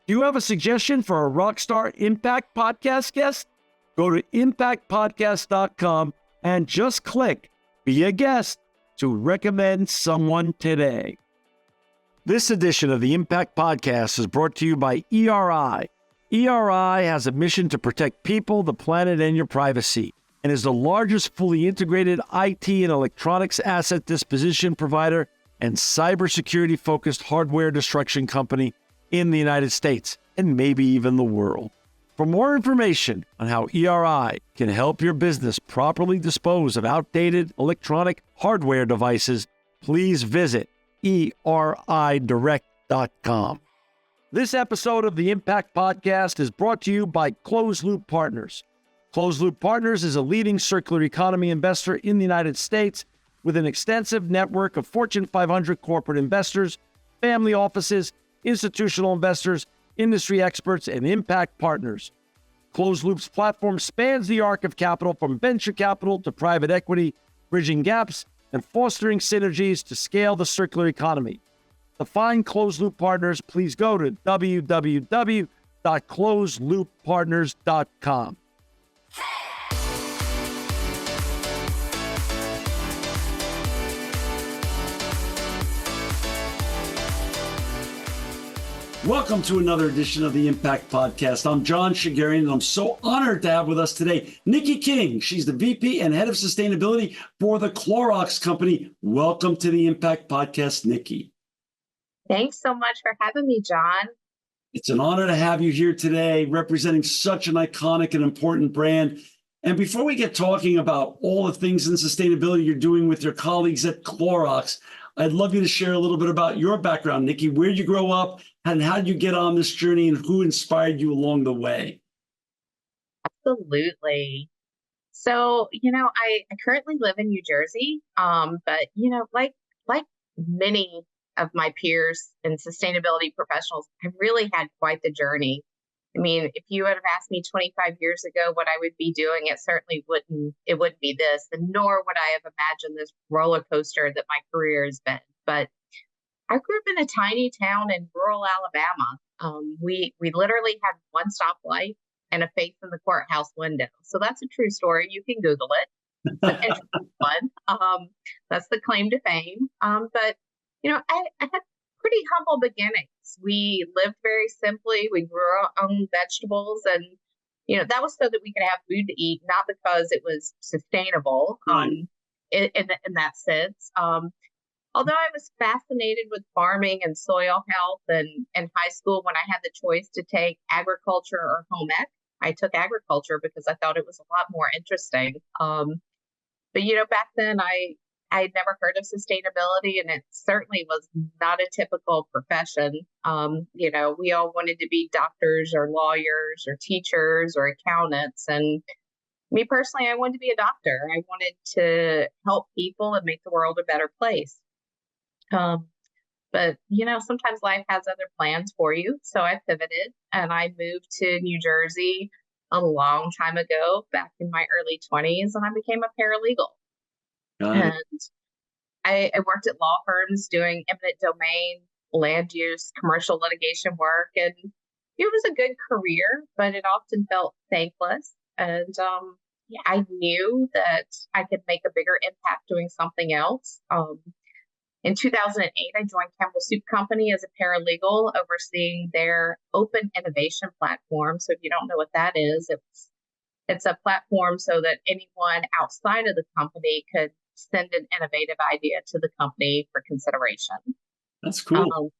Do you have a suggestion for a Rockstar Impact Podcast guest? Go to impactpodcast.com and just click Be a Guest to recommend someone today. This edition of the Impact Podcast is brought to you by ERI. ERI has a mission to protect people, the planet, and your privacy, and is the largest fully integrated IT and electronics asset disposition provider and cybersecurity-focused hardware destruction company in the United States, and maybe even the world. For more information on how ERI can help your business properly dispose of outdated electronic hardware devices, please visit eridirect.com. This episode of the Impact Podcast is brought to you by Closed Loop Partners. Closed Loop Partners is a leading circular economy investor in the United States with an extensive network of Fortune 500 corporate investors, family offices, institutional investors, industry experts, and impact partners. Closed Loop's platform spans the arc of capital from venture capital to private equity, bridging gaps and fostering synergies to scale the circular economy. To find Closed Loop Partners, please go to www.closedlooppartners.com. Welcome to another edition of the Impact Podcast. I'm John Shigarian, and I'm so honored to have with us today Niki King. She's the VP and Head of Sustainability for the Clorox Company. Welcome to the Impact Podcast, Niki. Thanks so much for having me, John. It's an honor to have you here today, representing such an iconic and important brand. And before we get talking about all the things in sustainability you're doing with your colleagues at Clorox, I'd love you to share a little bit about your background, Niki. Where did you grow up, and how did you get on this journey, and who inspired you along the way? Absolutely. So, I currently live in New Jersey, but, like many of my peers and sustainability professionals, I've really had quite the journey. I mean, if you would have asked me 25 years ago what I would be doing, it certainly wouldn't be this, and nor would I have imagined this roller coaster that my career has been. But I grew up in a tiny town in rural Alabama. We literally had one stoplight and a face in the courthouse window. So that's a true story. You can Google it. It's an interesting one. That's the claim to fame. But I had pretty humble beginnings. We lived very simply. We grew our own vegetables, and that was so that we could have food to eat, not because it was sustainable. In that sense. Although I was fascinated with farming and soil health, and in high school when I had the choice to take agriculture or home ec, I took agriculture because I thought it was a lot more interesting. But back then I had never heard of sustainability, and it certainly was not a typical profession. We all wanted to be doctors or lawyers or teachers or accountants. And me personally, I wanted to be a doctor. I wanted to help people and make the world a better place. But sometimes life has other plans for you. So I pivoted and I moved to New Jersey a long time ago, back in my early 20s, and I became a paralegal. And I worked at law firms doing eminent domain, land use, commercial litigation work. And it was a good career, but it often felt thankless. And I knew that I could make a bigger impact doing something else. In 2008, I joined Campbell Soup Company as a paralegal, overseeing their open innovation platform. So if you don't know what that is, it's a platform so that anyone outside of the company could send an innovative idea to the company for consideration. That's cool.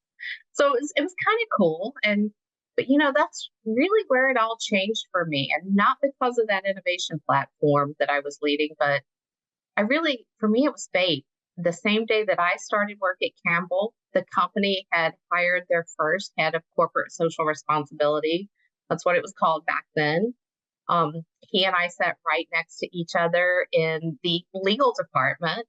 So it was kind of cool. But that's really where it all changed for me. And not because of that innovation platform that I was leading, but for me, it was fate. The same day that I started work at Campbell, the company had hired their first head of corporate social responsibility. That's what it was called back then. He and I sat right next to each other in the legal department,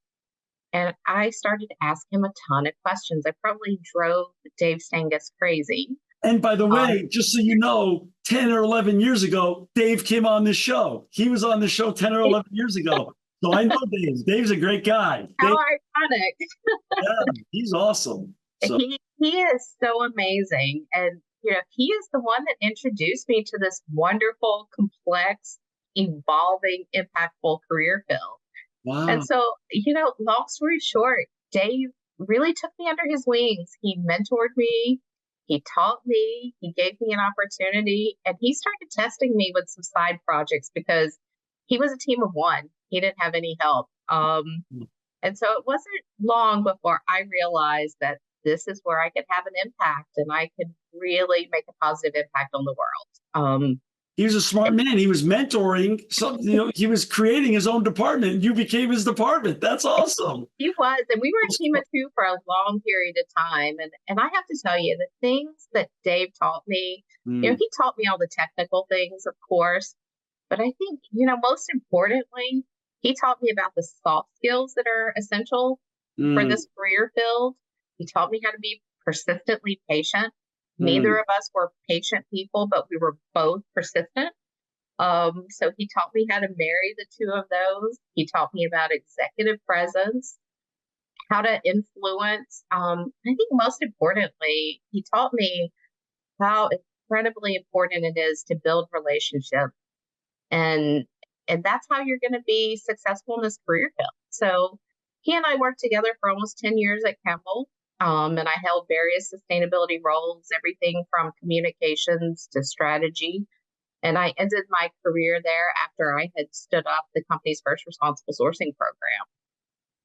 and I started to ask him a ton of questions. I probably drove Dave Stangus crazy. And by the way, just so you know, 10 or 11 years ago, Dave came on this show. He was on the show 10 or 11 years ago. So I know Dave. Dave's a great guy. How ironic. Yeah, he's awesome. So. He is so amazing. And he is the one that introduced me to this wonderful, complex, evolving, impactful career field. Wow. And so, long story short, Dave really took me under his wings. He mentored me, he taught me, he gave me an opportunity, and he started testing me with some side projects because he was a team of one. He didn't have any help. And so it wasn't long before I realized that this is where I could have an impact and I could really make a positive impact on the world. He was a smart man. He was mentoring. So, he was creating his own department. You became his department. That's awesome. He was, and we were a team of two for a long period of time. And I have to tell you, the things that Dave taught me, he taught me all the technical things, of course, but I think, most importantly, he taught me about the soft skills that are essential for this career field. He taught me how to be persistently patient. Neither of us were patient people, but we were both persistent. So he taught me how to marry the two of those. He taught me about executive presence, how to influence. I think most importantly, he taught me how incredibly important it is to build relationships. And that's how you're going to be successful in this career field. So he and I worked together for almost 10 years at Campbell. And I held various sustainability roles, everything from communications to strategy. And I ended my career there after I had stood up the company's first responsible sourcing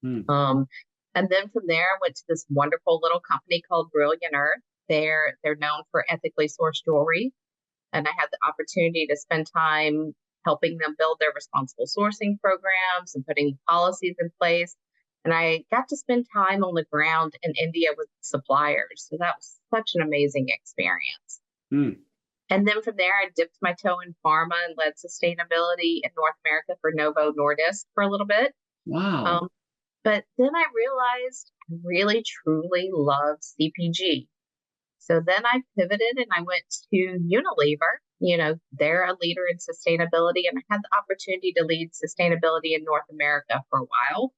program. And then from there, I went to this wonderful little company called Brilliant Earth. They're known for ethically sourced jewelry. And I had the opportunity to spend time helping them build their responsible sourcing programs and putting policies in place. And I got to spend time on the ground in India with suppliers. So that was such an amazing experience. And then from there, I dipped my toe in pharma and led sustainability in North America for Novo Nordisk for a little bit. Wow. But then I realized I really, truly loved CPG. So then I pivoted and I went to Unilever. They're a leader in sustainability, and I had the opportunity to lead sustainability in North America for a while.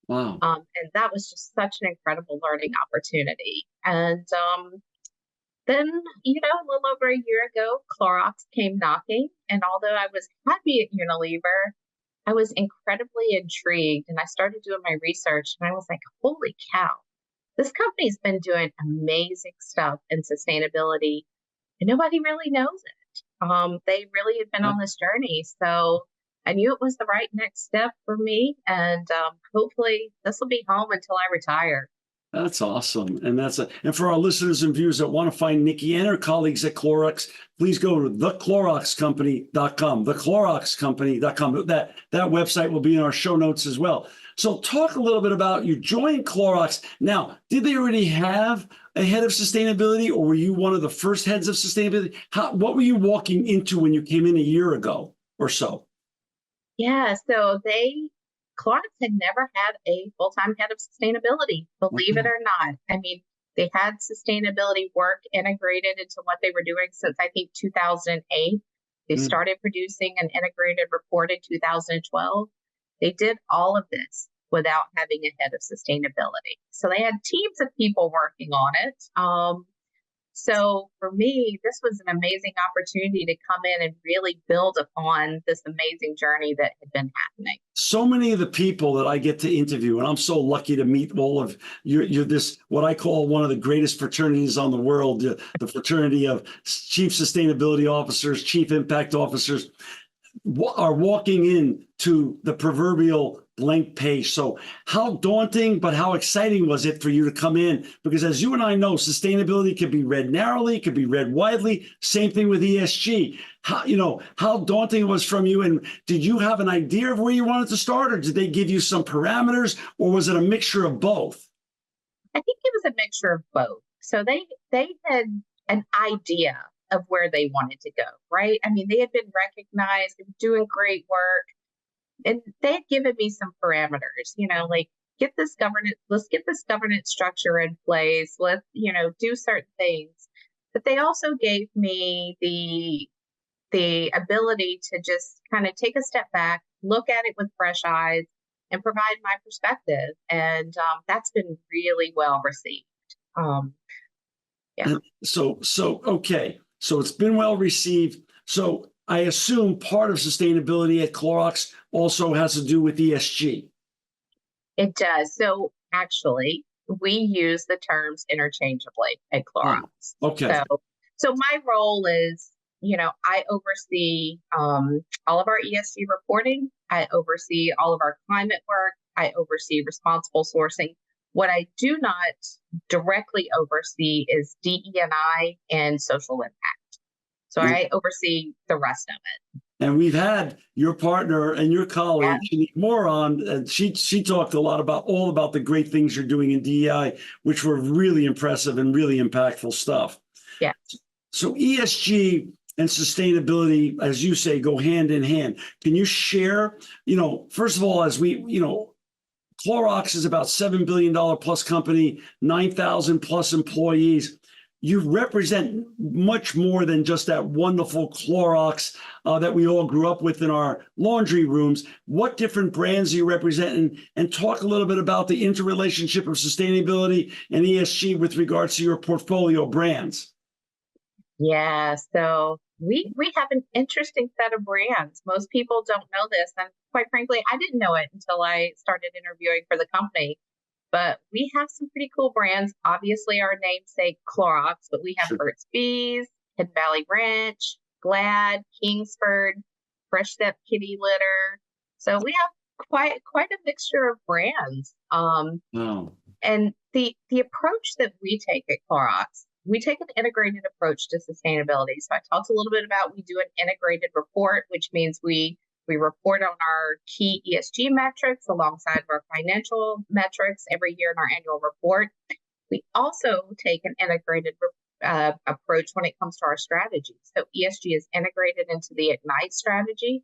Wow. And that was just such an incredible learning opportunity. And then, a little over a year ago, Clorox came knocking. And although I was happy at Unilever, I was incredibly intrigued. And I started doing my research and I was like, holy cow, this company's been doing amazing stuff in sustainability and nobody really knows it. They really had been on this journey. So I knew it was the right next step for me. And hopefully this will be home until I retire. That's awesome. And for our listeners and viewers that want to find Niki and her colleagues at Clorox, please go to thecloroxcompany.com, thecloroxcompany.com. That website will be in our show notes as well. So talk a little bit about you joined Clorox. Now, did they already have a head of sustainability, or were you one of the first heads of sustainability? What were you walking into when you came in a year ago or so? Yeah, so Clorox had never had a full-time head of sustainability, believe it or not. I mean, they had sustainability work integrated into what they were doing since, I think, 2008. They started producing an integrated report in 2012. They did all of this without having a head of sustainability. So they had teams of people working on it. So for me, this was an amazing opportunity to come in and really build upon this amazing journey that had been happening. So many of the people that I get to interview, and I'm so lucky to meet all of you're this, what I call one of the greatest fraternities on the world, the fraternity of chief sustainability officers, chief impact officers, are walking into the proverbial blank page. So how daunting, but how exciting was it for you to come in? Because as you and I know, sustainability can be read narrowly, can be read widely. Same thing with ESG. How daunting it was from you, and did you have an idea of where you wanted to start, or did they give you some parameters, or was it a mixture of both? I think it was a mixture of both. So they had an idea of where they wanted to go, right? I mean, they had been recognized, they were doing great work, and they had given me some parameters, like let's get this governance structure in place. Let's, do certain things. But they also gave me the ability to just kind of take a step back, look at it with fresh eyes, and provide my perspective. And that's been really well received. Yeah. Okay. So it's been well received. So I assume part of sustainability at Clorox also has to do with ESG. It does. So actually, we use the terms interchangeably at Clorox. Okay. So my role is, I oversee all of our ESG reporting. I oversee all of our climate work. I oversee responsible sourcing. What I do not directly oversee is DE&I and social impact. So I oversee the rest of it. And we've had your partner and your colleague, Yeah. Niki, on, and she talked a lot about the great things you're doing in DEI, which were really impressive and really impactful stuff. Yeah. So ESG and sustainability, as you say, go hand in hand. Can you share, first of all, as we, Clorox is about $7 billion plus company, 9,000 plus employees. You represent much more than just that wonderful Clorox that we all grew up with in our laundry rooms. What different brands are you representing? And talk a little bit about the interrelationship of sustainability and ESG with regards to your portfolio brands. Yeah, so we have an interesting set of brands. Most people don't know this, and quite frankly, I didn't know it until I started interviewing for the company. But we have some pretty cool brands. Obviously, our namesake Clorox, but we have Burt's Bees, Hidden Valley Ranch, Glad, Kingsford, Fresh Step Kitty Litter. So we have quite a mixture of brands. And the approach that we take at Clorox, we take an integrated approach to sustainability. So I talked a little bit about we do an integrated report, which means we report on our key ESG metrics alongside our financial metrics every year in our annual report. We also take an integrated approach when it comes to our strategy. So ESG is integrated into the Ignite strategy.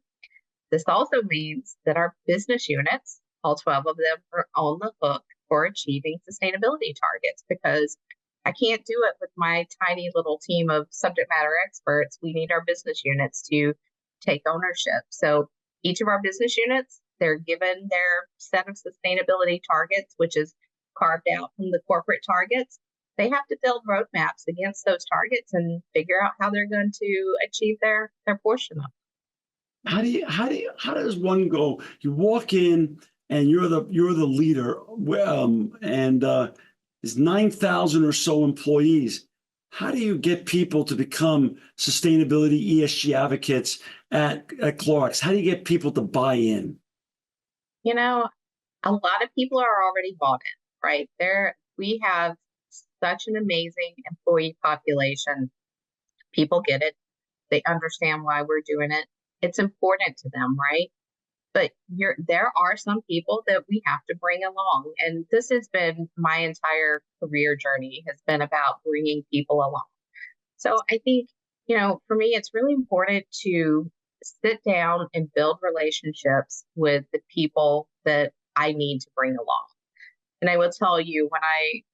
This also means that our business units, all 12 of them, are on the hook for achieving sustainability targets, because I can't do it with my tiny little team of subject matter experts. We need our business units to take ownership. So each of our business units, they're given their set of sustainability targets, which is carved out from the corporate targets. They have to build roadmaps against those targets and figure out how they're going to achieve their portion of it. How does one go? You walk in and you're the leader, and there's 9,000 or so employees. How do you get people to become sustainability ESG advocates at Clorox? How do you get people to buy in? A lot of people are already bought in, right? We have such an amazing employee population. People get it. They understand why we're doing it. It's important to them, right? But there are some people that we have to bring along. And this has been my entire career journey, has been about bringing people along. So I think, for me, it's really important to sit down and build relationships with the people that I need to bring along. And I will tell you,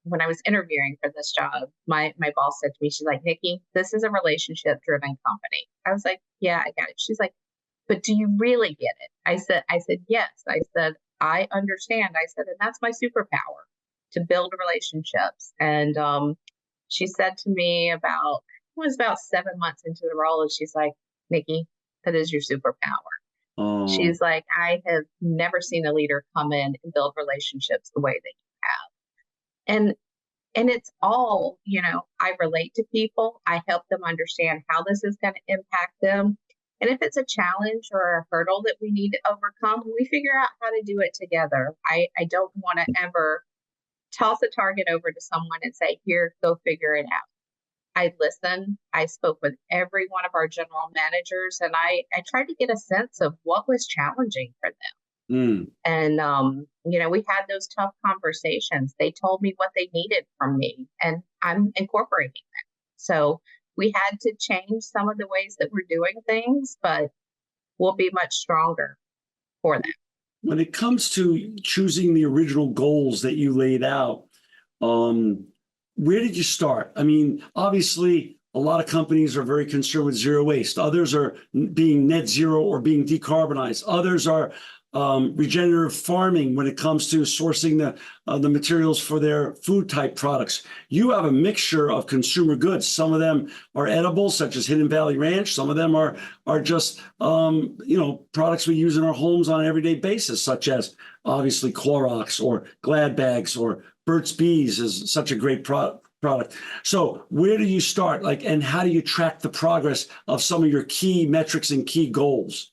when I was interviewing for this job, my boss said to me, she's like, Niki, this is a relationship driven company. I was like, yeah, I got it. She's like, but do you really get it? I said, yes. I said, I understand. I said, and that's my superpower, to build relationships. And she said to me it was about 7 months into the role, and she's like, Niki, that is your superpower. Oh. She's like, I have never seen a leader come in and build relationships the way that you have. And it's all, I relate to people. I help them understand how this is going to impact them. And if it's a challenge or a hurdle that we need to overcome, we figure out how to do it together. I don't want to ever toss a target over to someone and say, here, go figure it out. I listened. I spoke with every one of our general managers, and I tried to get a sense of what was challenging for them. And, we had those tough conversations. They told me what they needed from me, and I'm incorporating that. So we had to change some of the ways that we're doing things, but we'll be much stronger for that. When it comes to choosing the original goals that you laid out, where did you start? I mean, obviously, a lot of companies are very concerned with zero waste. Others are being net zero or being decarbonized. Others are regenerative farming when it comes to sourcing the materials for their food type products. You have a mixture of consumer goods. Some of them are edible, such as Hidden Valley Ranch. Some of them are just products we use in our homes on an everyday basis, such as obviously Clorox or Glad Bags, or Burt's Bees is such a great product. So where do you start? And how do you track the progress of some of your key metrics and key goals?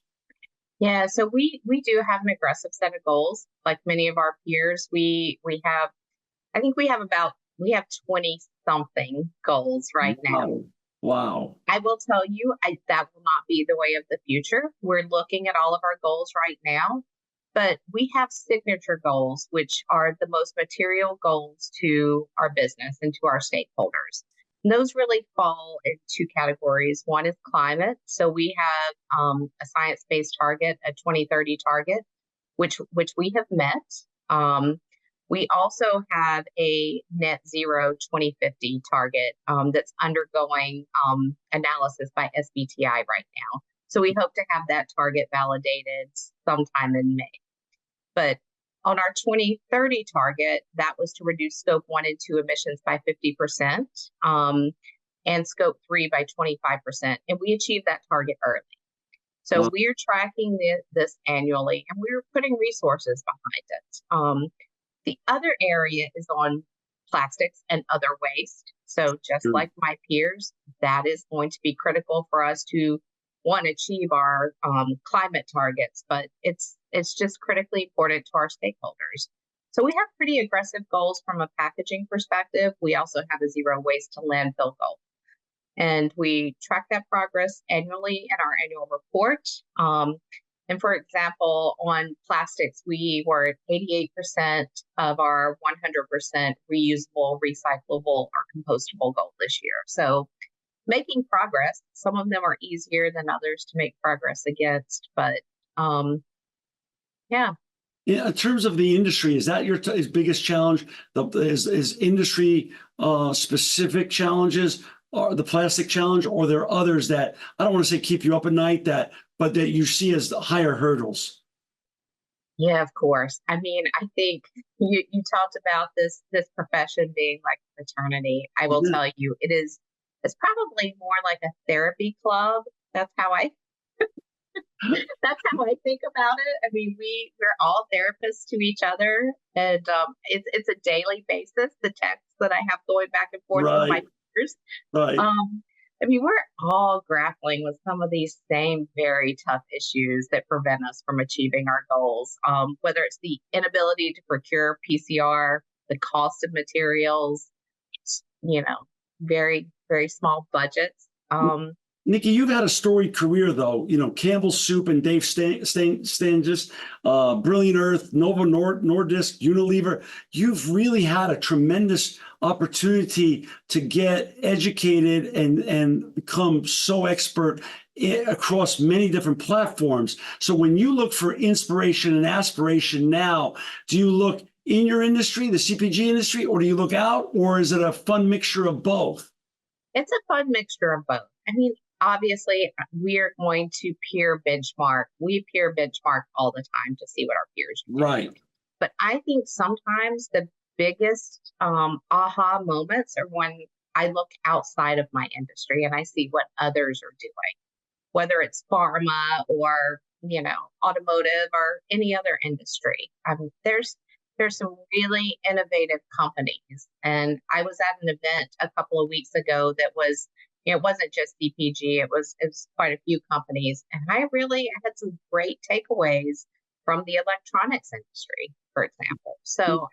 Yeah, so we do have an aggressive set of goals. Like many of our peers, we have, I think we have 20 something goals right now. Wow. I will tell you, that will not be the way of the future. We're looking at all of our goals right now, but we have signature goals, which are the most material goals to our business and to our stakeholders. And those really fall in two categories. One is climate. So we have a science-based target, a 2030 target, which we have met. We also have a net zero 2050 target that's undergoing analysis by SBTI right now. So we hope to have that target validated sometime in May. But on our 2030 target, that was to reduce Scope 1 and 2 emissions by 50% and Scope 3 by 25%. And we achieved that target early. So we are tracking this annually, and we're putting resources behind it. The other area is on plastics and other waste. So just like my peers, that is going to be critical for us to, one, achieve our climate targets, but it's just critically important to our stakeholders. So we have pretty aggressive goals from a packaging perspective. We also have a zero waste to landfill goal. And we track that progress annually in our annual report. And for example, on plastics, we were at 88% of our 100% reusable, recyclable, or compostable goal this year. So making progress. Some of them are easier than others to make progress against, but yeah. In terms of the industry, is that your biggest challenge? Is industry specific challenges, or the plastic challenge, or are there others that, I don't want to say keep you up at night, but that you see as the higher hurdles? Yeah, of course. I mean, I think you talked about this profession being like fraternity. I will tell you, it's probably more like a therapy club. That's how I think about it. I mean, we're all therapists to each other, and it's a daily basis. The texts that I have going back and forth with my peers. Right. I mean, we're all grappling with some of these same very tough issues that prevent us from achieving our goals. Whether it's the inability to procure PCR, the cost of materials, very, very small budgets. Niki, you've had a storied career, though. Campbell's Soup and Dave Stanges, Brilliant Earth, Novo Nordisk, Unilever. You've really had a tremendous opportunity to get educated and become so expert across many different platforms. So when you look for inspiration and aspiration now, do you look in your industry, the CPG industry, or do you look out, or is it a fun mixture of both? It's a fun mixture of both. I mean, obviously, we are going to peer benchmark. We peer benchmark all the time to see what our peers are doing. Right. But I think sometimes the biggest aha moments are when I look outside of my industry and I see what others are doing, whether it's pharma or, automotive or any other industry. There's some really innovative companies. And I was at an event a couple of weeks ago that was, it wasn't just CPG, it was quite a few companies. And I had some great takeaways from the electronics industry, for example. So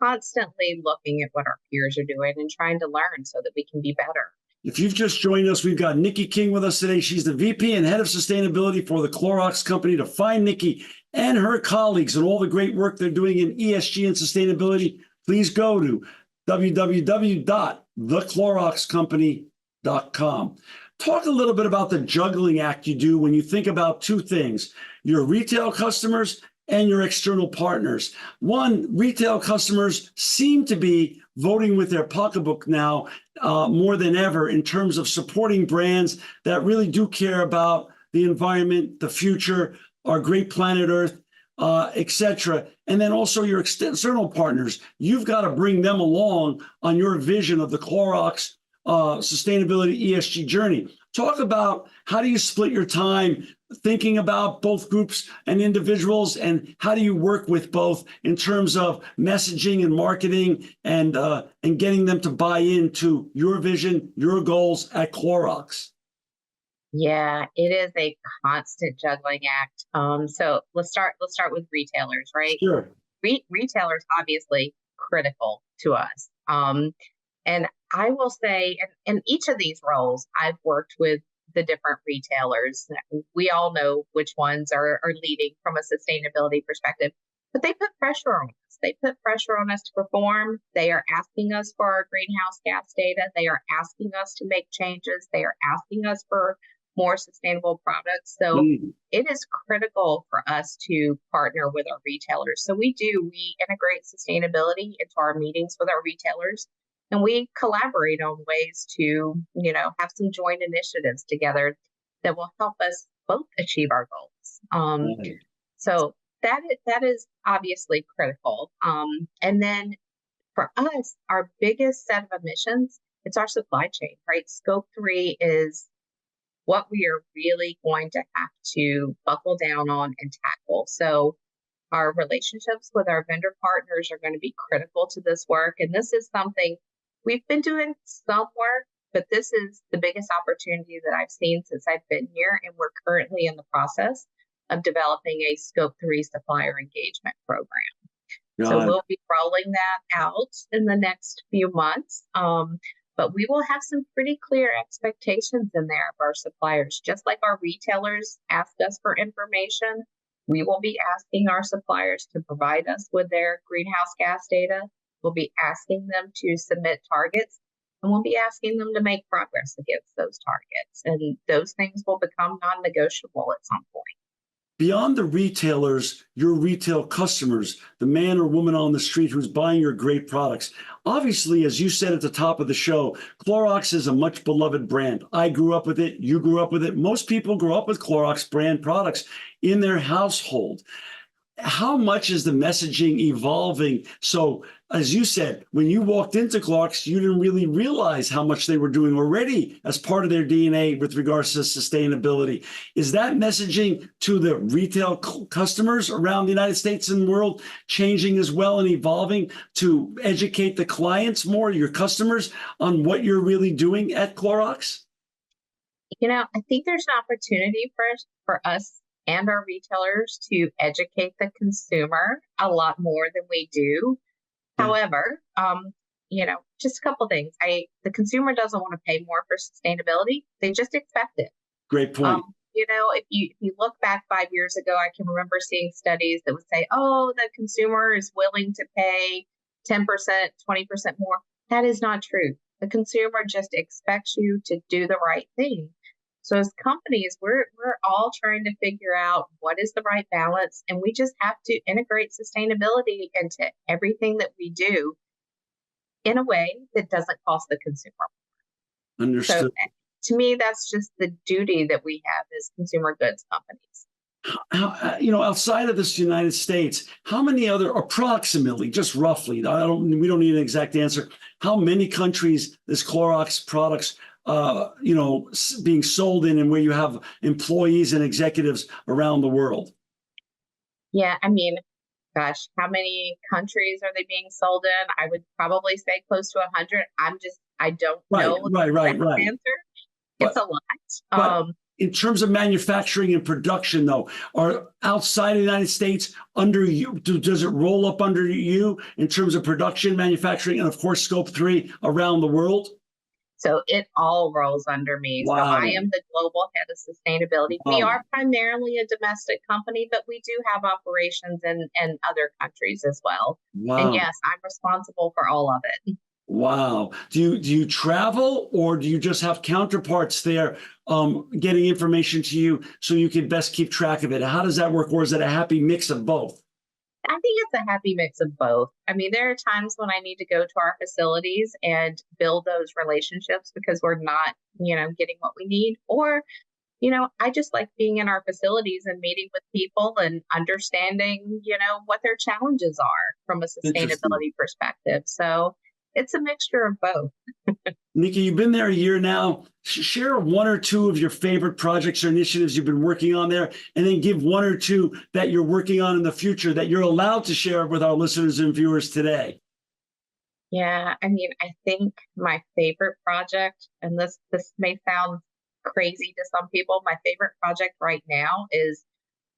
constantly looking at what our peers are doing and trying to learn so that we can be better. If you've just joined us, we've got Niki King with us today. She's the VP and Head of Sustainability for the Clorox Company. To find Niki and her colleagues and all the great work they're doing in ESG and sustainability, please go to www.thecloroxcompany.com. Talk a little bit about the juggling act you do when you think about two things: your retail customers and your external partners. One, retail customers seem to be voting with their pocketbook now more than ever in terms of supporting brands that really do care about the environment, the future, our great planet Earth, etc. And then also your external partners. You've got to bring them along on your vision of the Clorox sustainability ESG journey. Talk about how do you split your time thinking about both groups and individuals, and how do you work with both in terms of messaging and marketing and getting them to buy into your vision, your goals at Clorox? Yeah, it is a constant juggling act. So let's start with retailers, right? Sure. Retailers obviously critical to us. And I will say, in each of these roles, I've worked with the different retailers. We all know which ones are leading from a sustainability perspective, but they put pressure on us. They put pressure on us to perform. They are asking us for our greenhouse gas data. They are asking us to make changes. They are asking us for more sustainable products. So it is critical for us to partner with our retailers. So we integrate sustainability into our meetings with our retailers, and we collaborate on ways to, have some joint initiatives together that will help us both achieve our goals. So that is obviously critical. And then for us, our biggest set of emissions, it's our supply chain, right? Scope 3 is what we are really going to have to buckle down on and tackle. So our relationships with our vendor partners are going to be critical to this work. And this is something we've been doing some work, but this is the biggest opportunity that I've seen since I've been here. And we're currently in the process of developing a Scope 3 supplier engagement program. So we'll be rolling that out in the next few months. But we will have some pretty clear expectations in there of our suppliers. Just like our retailers ask us for information, we will be asking our suppliers to provide us with their greenhouse gas data. We'll be asking them to submit targets, and we'll be asking them to make progress against those targets. And those things will become non-negotiable at some point. Beyond the retailers, your retail customers, the man or woman on the street who's buying your great products. Obviously, as you said at the top of the show, Clorox is a much beloved brand. I grew up with it. You grew up with it. Most people grew up with Clorox brand products in their household. How much is the messaging evolving? So, as you said, when you walked into Clorox, you didn't really realize how much they were doing already as part of their DNA with regards to sustainability. Is that messaging to the retail customers around the United States and the world changing as well and evolving to educate the clients more, your customers, on what you're really doing at Clorox? I think there's an opportunity for us and our retailers to educate the consumer a lot more than we do. Yeah. However, just a couple things. The consumer doesn't want to pay more for sustainability. They just expect it. Great point. If you look back 5 years ago, I can remember seeing studies that would say, oh, the consumer is willing to pay 10%, 20% more. That is not true. The consumer just expects you to do the right thing. So as companies, we're all trying to figure out what is the right balance, and we just have to integrate sustainability into everything that we do in a way that doesn't cost the consumer. Understood. So to me, that's just the duty that we have as consumer goods companies. Outside of this United States, how many other, approximately, just roughly, we don't need an exact answer, how many countries is Clorox products being sold in, and where you have employees and executives around the world? Yeah, gosh, how many countries are they being sold in? I would probably say close to 100. I don't know the answer. It's a lot. In terms of manufacturing and production, though, are outside of the United States under you? Does it roll up under you in terms of production, manufacturing, and of course, Scope 3 around the world? So it all rolls under me. Wow. So I am the global head of sustainability. Wow. We are primarily a domestic company, but we do have operations in other countries as well. Wow. And yes, I'm responsible for all of it. Wow. Do you travel, or do you just have counterparts there getting information to you so you can best keep track of it? How does that work, or is it a happy mix of both? I think it's a happy mix of both. There are times when I need to go to our facilities and build those relationships because we're not, getting what we need. Or, I just like being in our facilities and meeting with people and understanding, what their challenges are from a Interesting. sustainability perspective. So it's a mixture of both. Niki, you've been there a year now. Share one or two of your favorite projects or initiatives you've been working on there, and then give one or two that you're working on in the future that you're allowed to share with our listeners and viewers today. Yeah, I mean, I think my favorite project, and this may sound crazy to some people, my favorite project right now is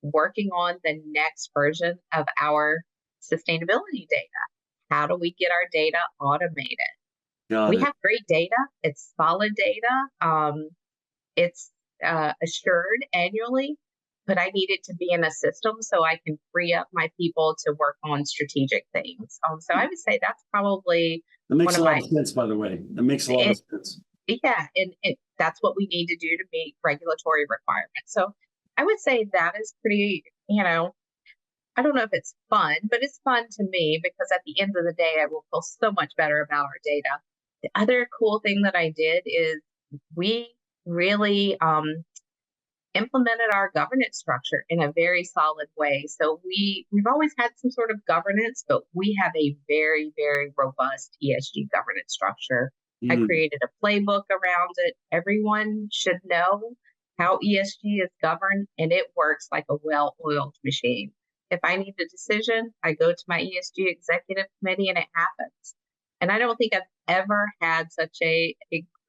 working on the next version of our sustainability data. How do we get our data automated? Got We it. have great data. It's solid data. It's assured annually, but I need it to be in a system so I can free up my people to work on strategic things. So I would say that's probably That one makes a of lot my of sense, by the way. That makes a lot of it, sense. yeah, and that's what we need to do to meet regulatory requirements. So I would say that is pretty, I don't know if it's fun, but it's fun to me because at the end of the day, I will feel so much better about our data. The other cool thing that I did is we really implemented our governance structure in a very solid way. So we've always had some sort of governance, but we have a very, very robust ESG governance structure. I Mm. created a playbook around it. Everyone should know how ESG is governed, and it works like a well-oiled machine. If I need a decision, I go to my ESG executive committee and it happens. And I don't think I've ever had such a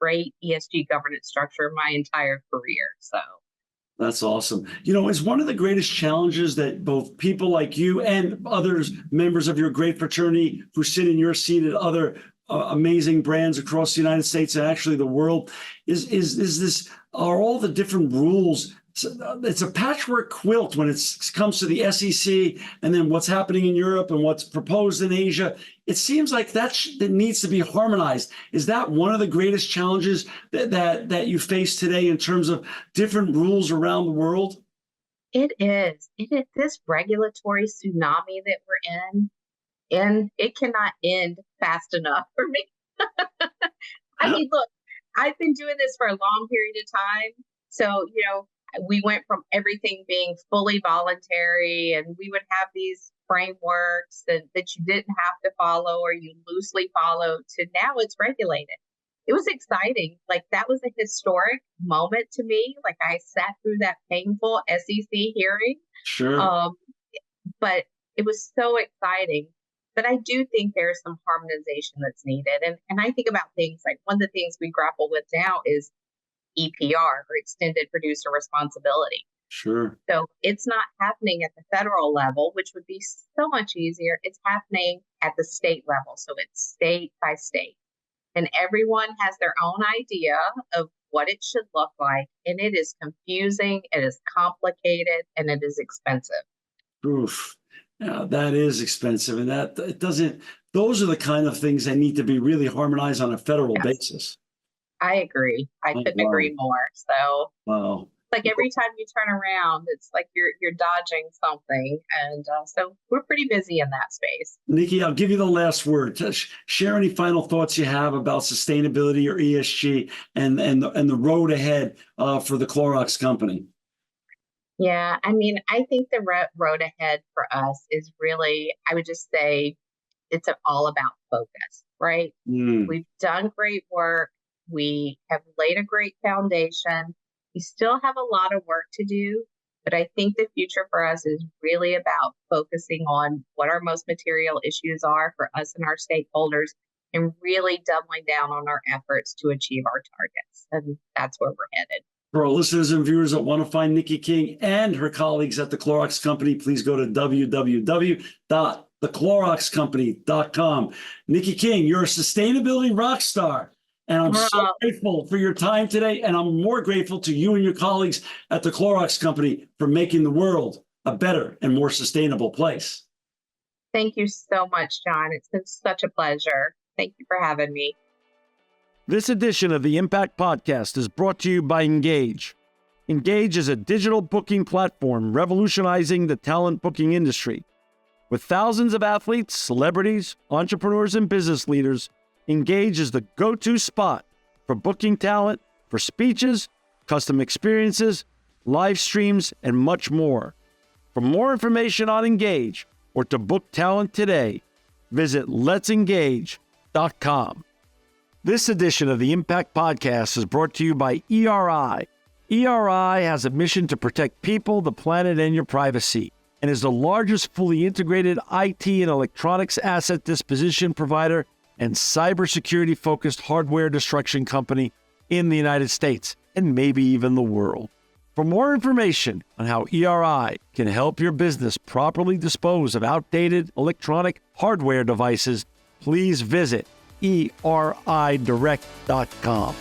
great ESG governance structure in my entire career. So That's awesome. It's one of the greatest challenges that both people like you and others, members of your great fraternity who sit in your seat at other amazing brands across the United States and actually the world, is this, are all the different rules. It's a patchwork quilt when it comes to the SEC and then what's happening in Europe and what's proposed in Asia. It seems like that needs to be harmonized. Is that one of the greatest challenges that you face today in terms of different rules around the world? it is. It is this regulatory tsunami that we're in, and it cannot end fast enough for me. I mean, look, I've been doing this for a long period of time. So, we went from everything being fully voluntary, and we would have these frameworks that you didn't have to follow or you loosely follow, to now it's regulated. It was exciting. Like, that was a historic moment to me. Like, I sat through that painful SEC hearing. Sure. Um, but it was so exciting. But I do think there's some harmonization that's needed. And I think about things like, one of the things we grapple with now is EPR, or extended producer responsibility. Sure. So it's not happening at the federal level, which would be so much easier. It's happening at the state level. So it's state by state. And everyone has their own idea of what it should look like. And it is confusing, it is complicated, and it is expensive. Oof. Yeah, that is expensive. And that it doesn't, those are the kind of things that need to be really harmonized on a federal Yes, basis. I agree. I Oh, couldn't wow. agree more. So Wow. like every time you turn around, it's like you're dodging something, and so we're pretty busy in that space. Niki, I'll give you the last word. Just share any final thoughts you have about sustainability or ESG and the road ahead for the Clorox company. Yeah, I mean, I think the road ahead for us is really, I would just say, it's all about focus, right? Mm, We've done great work. We have laid a great foundation. We still have a lot of work to do, but I think the future for us is really about focusing on what our most material issues are for us and our stakeholders, and really doubling down on our efforts to achieve our targets. And that's where we're headed. For our listeners and viewers that want to find Niki King and her colleagues at the Clorox Company, please go to www.thecloroxcompany.com. Niki King, you're a sustainability rock star. And I'm so Uh, grateful for your time today. And I'm more grateful to you and your colleagues at the Clorox Company for making the world a better and more sustainable place. Thank you so much, John. It's been such a pleasure. Thank you for having me. This edition of the Impact Podcast is brought to you by Engage. Engage is a digital booking platform revolutionizing the talent booking industry. With thousands of athletes, celebrities, entrepreneurs, and business leaders, Engage is the go-to spot for booking talent, for speeches, custom experiences, live streams, and much more. For more information on Engage or to book talent today, visit letsengage.com. This edition of the Impact Podcast is brought to you by ERI. ERI has a mission to protect people, the planet, and your privacy, and is the largest fully integrated IT and electronics asset disposition provider and cybersecurity-focused hardware destruction company in the United States, and maybe even the world. For more information on how ERI can help your business properly dispose of outdated electronic hardware devices, please visit eridirect.com.